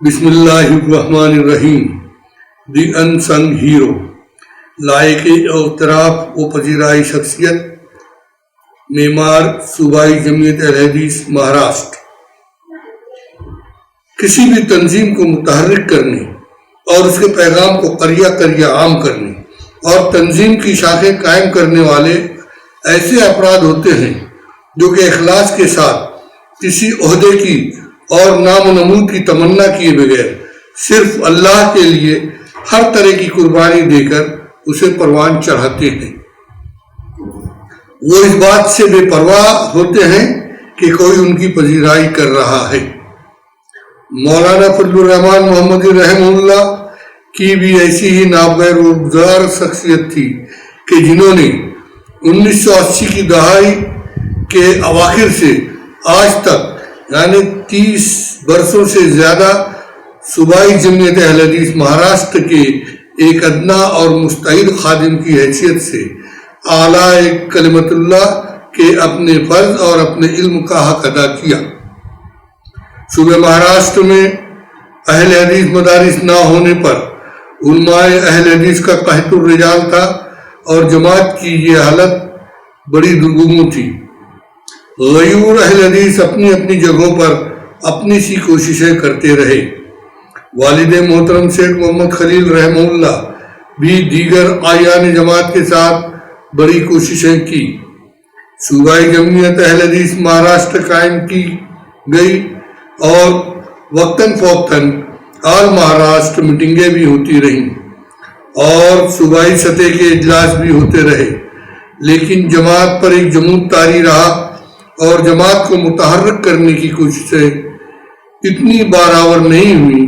بسم اللہ الرحمن الرحیم. دی انسنگ ہیرو، لائق اعتراف و پذیرائی شخصیت، معمار صوبائی جمعیت اہل حدیث مہاراشٹر. کسی بھی تنظیم کو متحرک کرنے اور اس کے پیغام کو قریہ قریہ عام کرنے اور تنظیم کی شاخیں قائم کرنے والے ایسے افراد ہوتے ہیں جو کہ اخلاص کے ساتھ کسی عہدے کی اور نام و نمود کی تمنا کیے بغیر صرف اللہ کے لیے ہر طرح کی قربانی دے کر اسے پروان چڑھاتے ہیں. وہ اس بات سے بے پرواہ ہوتے ہیں کہ کوئی ان کی پذیرائی کر رہا ہے. مولانا فضل الرحمان محمدی رحمہ اللہ کی بھی ایسی ہی نابغیر و گزار شخصیت تھی کہ جنہوں نے 1980 کی دہائی کے اواخر سے آج تک یعنی 30 برسوں سے زیادہ صوبائی جمعیت اہل حدیث مہاراشٹر کے ایک ادنا اور مستعد خادم کی حیثیت سے اعلیٰ کلمت اللہ کے اپنے فرض اور اپنے علم کا حق ادا کیا. صوبہ مہاراشٹر میں اہل حدیث مدارس نہ ہونے پر علماء اہل حدیث کا قحط الرجال تھا اور جماعت کی یہ حالت بڑی درگموں تھی. غیور اہل حدیث اپنی اپنی جگہوں پر اپنی سی کوششیں کرتے رہے. والد محترم شیخ محمد خلیل رحمہ اللہ بھی دیگر اعیان جماعت کے ساتھ بڑی کوششیں کی. صوبائی جمعیت اہل حدیث مہاراشٹر قائم کی گئی اور وقتاً فوقتاً آل مہاراشٹر میٹنگیں بھی ہوتی رہیں اور صوبائی سطح کے اجلاس بھی ہوتے رہے، لیکن جماعت پر ایک جمود طاری رہا اور جماعت کو متحرک کرنے کی کوششیں اتنی بارآور نہیں ہوئی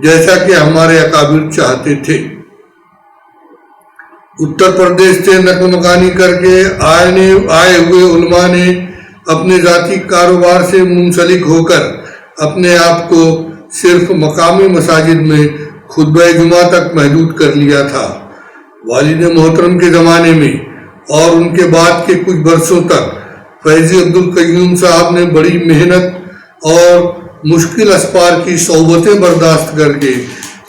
جیسا کہ ہمارے اکابر چاہتے تھے. اتر پردیش سے نقل مکانی کر کے آئے ہوئے علماء نے اپنے ذاتی کاروبار سے منسلک ہو کر اپنے آپ کو صرف مقامی مساجد میں خطبہ جمعہ تک محدود کر لیا تھا. والد محترم کے زمانے میں اور ان کے بعد کے کچھ برسوں تک فیضی عبدالقیوم صاحب نے بڑی محنت اور مشکل اسفار کی صعوبتیں برداشت کر کے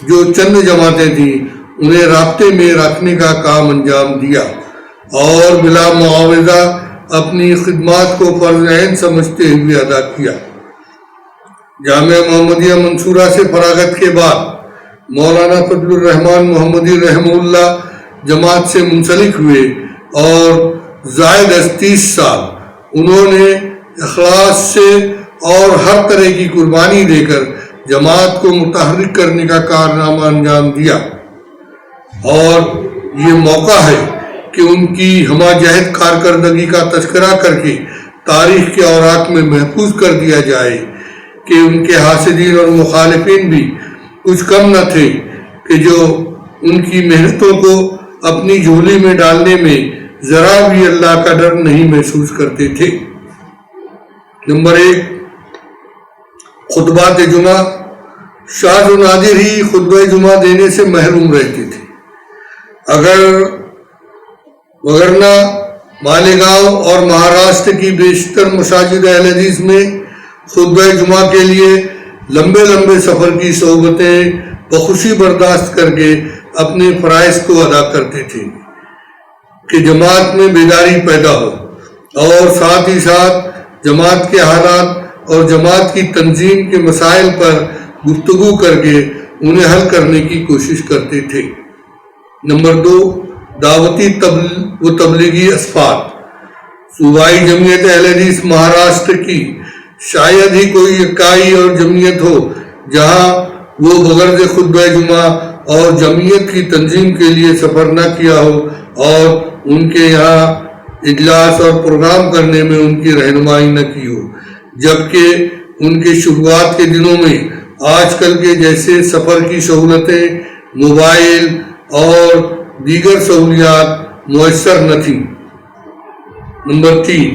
جو چند جماعتیں تھیں انہیں رابطے میں رکھنے کا کام انجام دیا اور بلا معاوضہ اپنی خدمات کو فرض عین سمجھتے ہوئے ادا کیا. جامعہ محمدیہ منصورہ سے فراغت کے بعد مولانا فضل الرحمان محمدی رحمہ اللہ جماعت سے منسلک ہوئے اور زائد از 30 سال انہوں نے اخلاص سے اور ہر طرح کی قربانی دے کر جماعت کو متحرک کرنے کا کارنامہ انجام دیا. اور یہ موقع ہے کہ ان کی ہمہ جہد کارکردگی کا تذکرہ کر کے تاریخ کے اوراق میں محفوظ کر دیا جائے کہ ان کے حاسدین اور مخالفین بھی کچھ کم نہ تھے کہ جو ان کی محنتوں کو اپنی جھولی میں ڈالنے میں ذرا بھی اللہ کا ڈر نہیں محسوس کرتے تھے. نمبر 1، خطبات جمعہ. شاذ و نادر ہی خطبہ جمعہ دینے سے محروم رہتے تھے، وگرنہ مالیگاؤں اور مہاراشٹر کی بیشتر مساجد اہل حدیث میں خطبہ جمعہ کے لیے لمبے لمبے سفر کی صعوبتیں بخوشی برداشت کر کے اپنے فرائض کو ادا کرتے تھے کہ جماعت میں بیداری پیدا ہو اور ساتھ ہی ساتھ جماعت کے حالات اور جماعت کی تنظیم کے مسائل پر گفتگو کر کے انہیں حل کرنے کی کوشش کرتے تھے. نمبر 2، دعوتی و تبلیغی اسفار. صوبائی جمعیت اہل حدیث مہاراشٹر کی شاید ہی کوئی اکائی اور جمعیت ہو جہاں وہ بغرض خطبہ جمعہ اور جمعیت کی تنظیم کے لیے سفر نہ کیا ہو اور ان کے یہاں اجلاس اور پروگرام کرنے میں ان کی رہنمائی نہ کی ہو، جبکہ ان کے شروعات کے دنوں میں آج کل کے جیسے سفر کی سہولتیں، موبائل اور دیگر سہولیات میسر نہ تھیں. نمبر 3،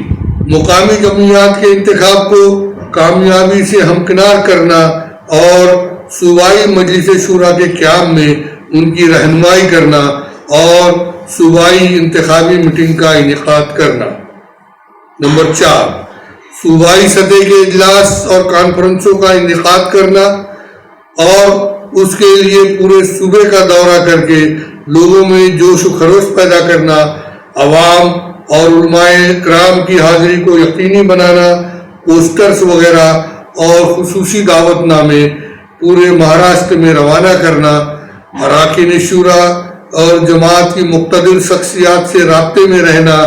مقامی جمعیات کے انتخاب کو کامیابی سے ہمکنار کرنا اور صوبائی مجلس شورا کے قیام میں ان کی رہنمائی کرنا اور صوبائی انتخابی میٹنگ کا انعقاد کرنا. نمبر 4، صوبائی سطح کے اجلاس اور کانفرنسوں کا انعقاد کرنا اور اس کے لیے پورے صوبے کا دورہ کر کے لوگوں میں جوش و خروش پیدا کرنا، عوام اور علماء کرام کی حاضری کو یقینی بنانا، پوسٹرز وغیرہ اور خصوصی دعوت نامے پورے مہاراشٹر میں روانہ کرنا، اراکین شورا اور جماعت کی مقتدر شخصیات سے رابطے میں رہنا،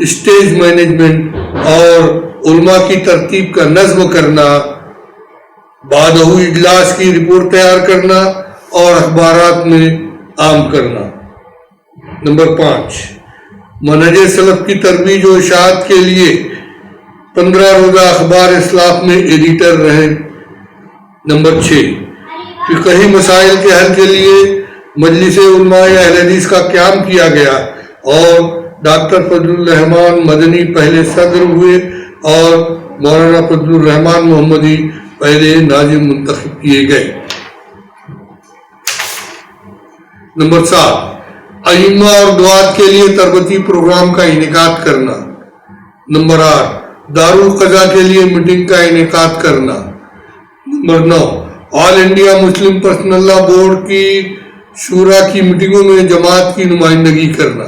اسٹیج مینجمنٹ اور علماء کی ترتیب کا نظم کرنا، بعد اجلاس کی رپورٹ تیار کرنا اور اخبارات میں عام کرنا۔ نمبر 5، منہج سلف کی ترویج و اشاعت کے لیے 15 روزہ اخبار اسلاف میں ایڈیٹر رہے۔ نمبر 6، فقہی مسائل کے حل کے لیے مجلس علماء اہل حدیث کا قیام کیا گیا اور ڈاکٹر فضل الرحمان مدنی پہلے صدر ہوئے اور مولانا فضل الرحمان محمدی پہلے ناظم منتخب کیے گئے۔ نمبر 7، ائمہ اور دعات کے لیے تربیتی پروگرام کا انعقاد کرنا۔ نمبر 8، دارالقضاء کے لیے میٹنگ کا انعقاد کرنا۔ نمبر 9، آل انڈیا مسلم پرسنل لا بورڈ کی شورا کی میٹنگوں میں جماعت کی نمائندگی کرنا۔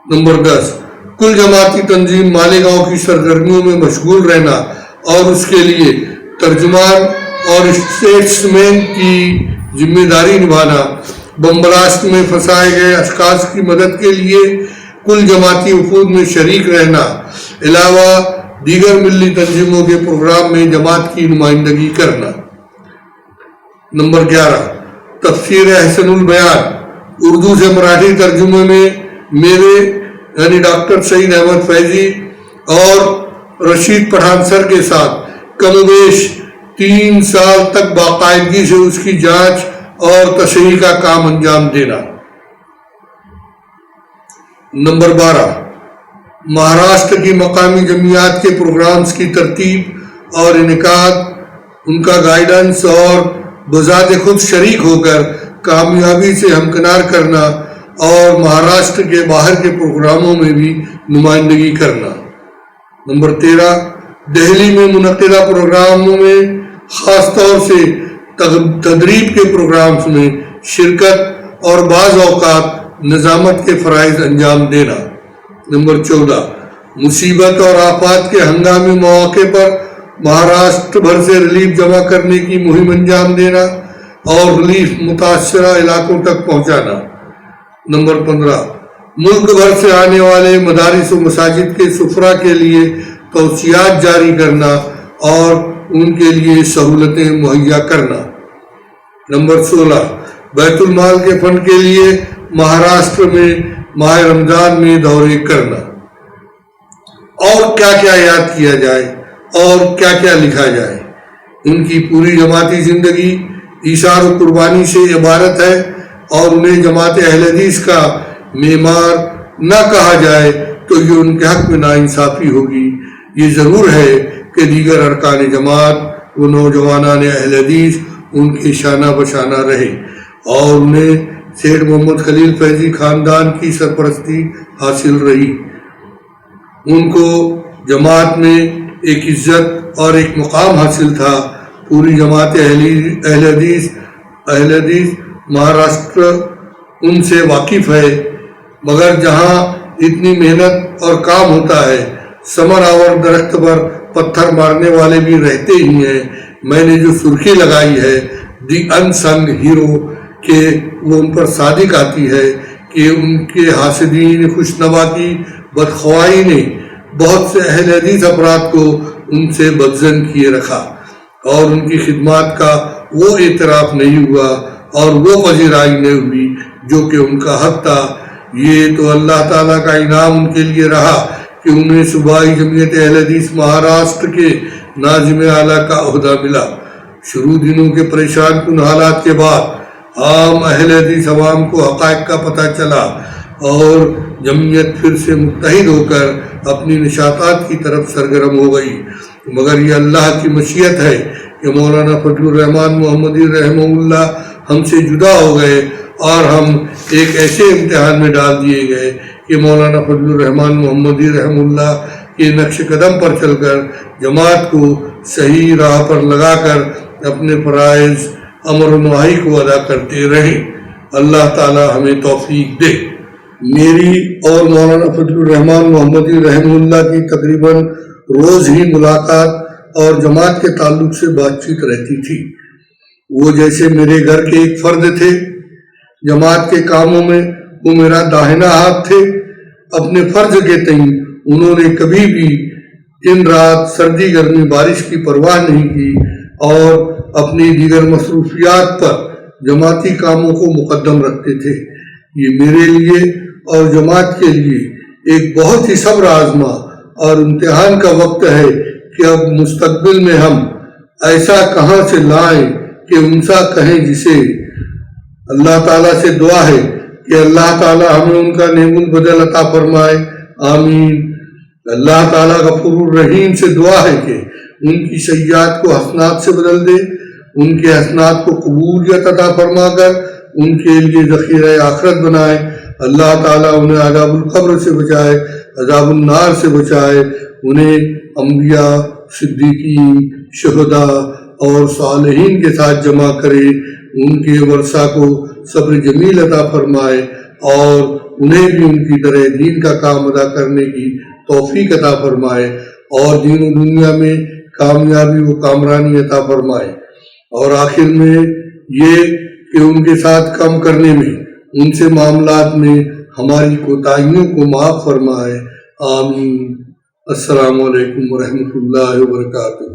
نمبر 10، کل جماعتی تنظیم مالیگاؤں کی سرگرمیوں میں مشغول رہنا اور اس کے لیے ترجمان اور اسٹیٹس مین کی ذمہ داری نبھانا، بم بلاسٹ میں پھنسائے گئے اشخاص کی مدد کے لیے کل جماعتی وفود میں شریک رہنا، علاوہ دیگر ملی تنظیموں کے پروگرام میں جماعت کی نمائندگی کرنا۔ نمبر 11، تفسیر احسن البیان اردو سے مراٹھی ترجمے میں میرے یعنی ڈاکٹر سعید احمد فیضی اور رشید پٹھان سر کے ساتھ کم و بیش 3 سال تک باقاعدگی سے اس کی جانچ اور تصحیح کا کام انجام دینا۔ نمبر 12، مہاراشٹر کی مقامی جمعیات کے پروگرامز کی ترتیب اور انعقاد، ان کا گائیڈنس اور بذات خود شریک ہو کر کامیابی سے ہمکنار کرنا اور مہاراشٹر کے باہر کے پروگراموں میں بھی نمائندگی کرنا۔ نمبر 13، دہلی میں منعقدہ پروگراموں میں خاص طور سے تدریب کے پروگرامز میں شرکت اور بعض اوقات نظامت کے فرائض انجام دینا۔ نمبر 14، مصیبت اور آفات کے ہنگامی مواقع پر مہاراشٹر بھر سے ریلیف جمع کرنے کی مہم انجام دینا اور ریلیف متاثرہ علاقوں تک پہنچانا۔ نمبر 15، ملک بھر سے آنے والے مدارس و مساجد کے سفرا کے لیے توسیعات جاری کرنا اور ان کے لیے سہولتیں مہیا کرنا۔ نمبر 16، بیت المال کے فنڈ کے لیے مہاراشٹر میں ماہ رمضان میں دورے کرنا۔ اور کیا کیا یاد کیا جائے اور کیا کیا لکھا جائے؟ ان کی پوری جماعتی زندگی ایثار و قربانی سے عبارت ہے اور انہیں جماعت اہل حدیث کا معمار نہ کہا جائے تو یہ ان کے حق میں ناانصافی ہوگی۔ یہ ضرور ہے کہ دیگر ارکان جماعت و نوجوانان اہل حدیث ان کے شانہ بشانہ رہے اور انہیں سیٹھ محمد خلیل فیضی خاندان کی سرپرستی حاصل رہی۔ ان کو جماعت میں ایک عزت اور ایک مقام حاصل تھا۔ پوری جماعت اہل حدیث مہاراشٹر ان سے واقف ہے، مگر جہاں اتنی محنت اور کام ہوتا ہے، ثمر آور درخت پر پتھر مارنے والے بھی رہتے ہی ہیں۔ میں نے جو سرخی لگائی ہے دی انسنگ ہیرو کہ وہ ان پر صادق آتی ہے کہ ان کے حاسدین خوشنوا کی بدخواہی نے بہت سے اہل حدیث افراد کو ان سے بدظن کیے رکھا اور ان کی خدمات کا وہ اعتراف نہیں ہوا اور وہ پذیرائی نہیں ہوئی جو کہ ان کا حق تھا۔ یہ تو اللہ تعالیٰ کا انعام ان کے لیے رہا کہ انہیں صوبائی جمعیت اہل حدیث مہاراشٹر کے ناظم اعلیٰ کا عہدہ ملا۔ شروع دنوں کے پریشان کن حالات کے بعد عام اہل حدیث عوام کو حقائق کا پتہ چلا اور جمعیت پھر سے متحد ہو کر اپنی نشاطات کی طرف سرگرم ہو گئی، مگر یہ اللہ کی مشیت ہے کہ مولانا فضل الرحمان محمدی رحمہ اللہ ہم سے جدا ہو گئے اور ہم ایک ایسے امتحان میں ڈال دیے گئے کہ مولانا فضل الرحمان محمدی رحمہ اللہ کے نقش قدم پر چل کر جماعت کو صحیح راہ پر لگا کر اپنے فرائض امر و نواہی کو ادا کرتے رہیں۔ اللہ تعالی ہمیں توفیق دے۔ میری اور مولانا فضل الرحمان محمدی رحمہ اللہ کی تقریباً روز ہی ملاقات اور جماعت کے تعلق سے بات چیت رہتی تھی۔ وہ جیسے میرے گھر کے ایک فرد تھے۔ جماعت کے کاموں میں وہ میرا داہنا ہاتھ تھے۔ اپنے فرض کے تئیں انہوں نے کبھی بھی دن رات، سردی گرمی بارش کی پرواہ نہیں کی اور اپنی دیگر مصروفیات پر جماعتی کاموں کو مقدم رکھتے تھے۔ یہ میرے لیے اور جماعت کے لیے ایک بہت ہی صبر آزما اور امتحان کا وقت ہے کہ اب مستقبل میں ہم ایسا کہاں سے لائیں کہ انسا کہیں، جسے اللہ تعالیٰ سے دعا ہے کہ اللہ تعالیٰ ہمیں ان کا نعم البدل عطا فرمائے، آمین۔ اللہ تعالیٰ غفور الرحیم سے دعا ہے کہ ان کی سیئات کو حسنات سے بدل دے، ان کے حسنات کو قبولیت عطا فرما کر ان کے لیے ذخیرہ آخرت بنائے۔ اللہ تعالیٰ انہیں عذاب القبر سے بچائے، عذاب النار سے بچائے، انہیں انبیاء، صدیقین، شہداء اور صالحین کے ساتھ جمع کرے، ان کے ورثہ کو صبر جمیل عطا فرمائے اور انہیں بھی ان کی طرح دین کا کام ادا کرنے کی توفیق عطا فرمائے اور دین و دنیا میں کامیابی و کامرانی عطا فرمائے، اور آخر میں یہ کہ ان کے ساتھ کام کرنے میں، ان سے معاملات میں ہماری کوتاہیوں کو معاف فرمائے، آمین۔ السلام علیکم ورحمۃ اللہ وبرکاتہ۔